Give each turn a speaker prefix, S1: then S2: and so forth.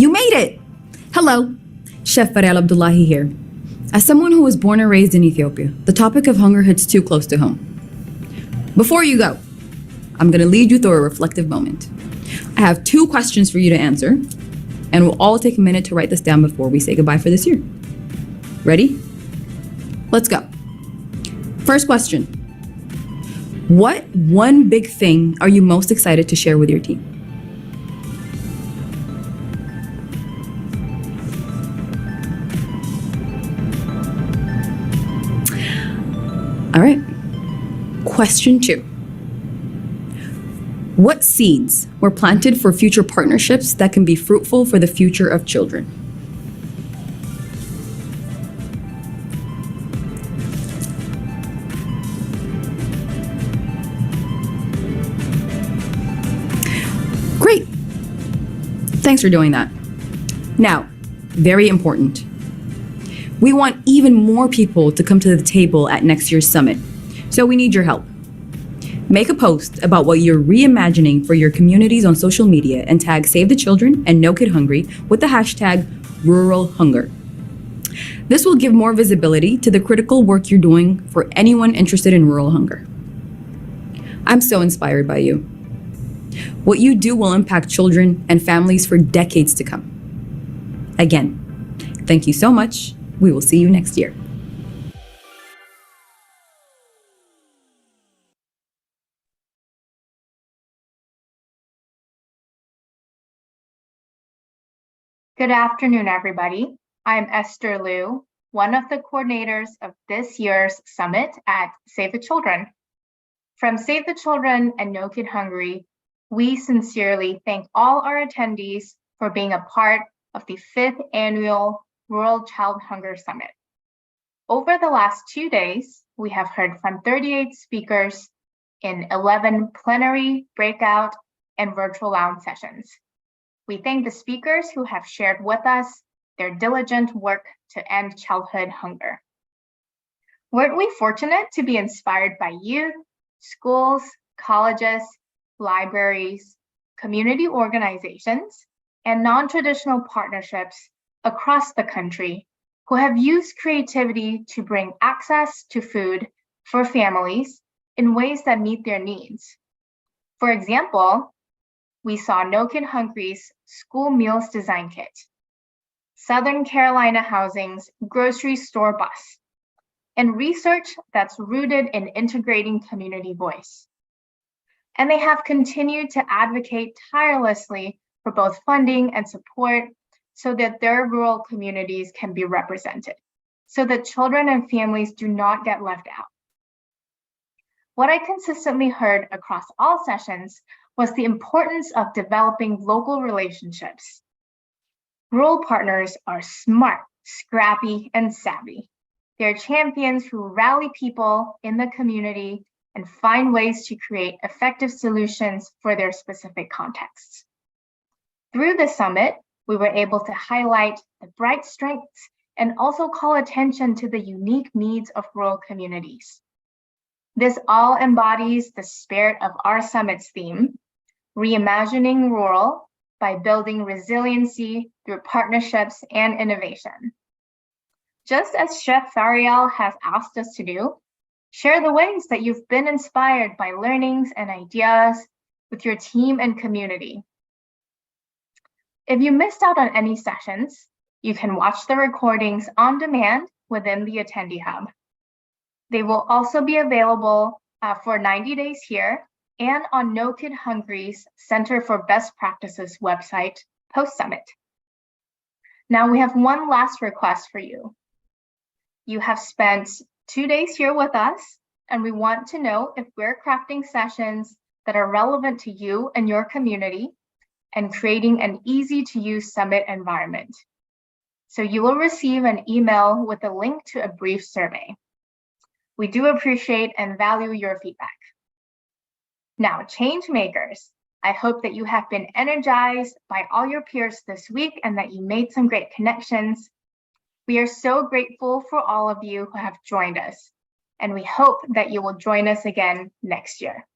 S1: You made it! Hello, Chef Farel Abdullahi here. As someone who was born and raised in Ethiopia, the topic of hunger hits too close to home. Before you go, I'm going to lead you through a reflective moment. I have 2 questions for you to answer, and we'll all take a minute to write this down before we say goodbye for this year. Ready? Let's go. First question. What one big thing are you most excited to share with your team? All right. Question 2. What seeds were planted for future partnerships that can be fruitful for the future of children? Great. Thanks for doing that. Now, very important. We want even more people to come to the table at next year's summit, so we need your help. Make a post about what you're reimagining for your communities on social media and tag Save the Children and No Kid Hungry with the hashtag Rural Hunger. This will give more visibility to the critical work you're doing for anyone interested in rural hunger. I'm so inspired by you. What you do will impact children and families for decades to come. Again, thank you so much. We will see you next year.
S2: Good afternoon, everybody. I'm Esther Liu, one of the coordinators of this year's summit at Save the Children. From Save the Children and No Kid Hungry, we sincerely thank all our attendees for being a part of the 5th annual Rural Child Hunger Summit. Over the last 2 days, we have heard from 38 speakers in 11 plenary, breakout, and virtual lounge sessions. We thank the speakers who have shared with us their diligent work to end childhood hunger. Weren't we fortunate to be inspired by youth, schools, colleges, libraries, community organizations, and non-traditional partnerships across the country who have used creativity to bring access to food for families in ways that meet their needs. For example, we saw No Kid Hungry's School Meals Design Kit, Southern Carolina Housing's Grocery Store Bus, and research that's rooted in integrating community voice. And they have continued to advocate tirelessly for both funding and support so that their rural communities can be represented, so that children and families do not get left out. What I consistently heard across all sessions was the importance of developing local relationships. Rural partners are smart, scrappy, and savvy. They're champions who rally people in the community and find ways to create effective solutions for their specific contexts. Through the summit, we were able to highlight the bright strengths and also call attention to the unique needs of rural communities. This all embodies the spirit of our summit's theme, reimagining rural by building resiliency through partnerships and innovation. Just as Chef Fariel has asked us to do, share the ways that you've been inspired by learnings and ideas with your team and community. If you missed out on any sessions, you can watch the recordings on demand within the Attendee Hub. They will also be available for 90 days here and on No Kid Hungry's Center for Best Practices website post-summit. Now we have one last request for you. You have spent 2 days here with us, and we want to know if we're crafting sessions that are relevant to you and your community and creating an easy-to-use summit environment. So you will receive an email with a link to a brief survey. We do appreciate and value your feedback. Now, change makers, I hope that you have been energized by all your peers this week and that you made some great connections. We are so grateful for all of you who have joined us, and we hope that you will join us again next year.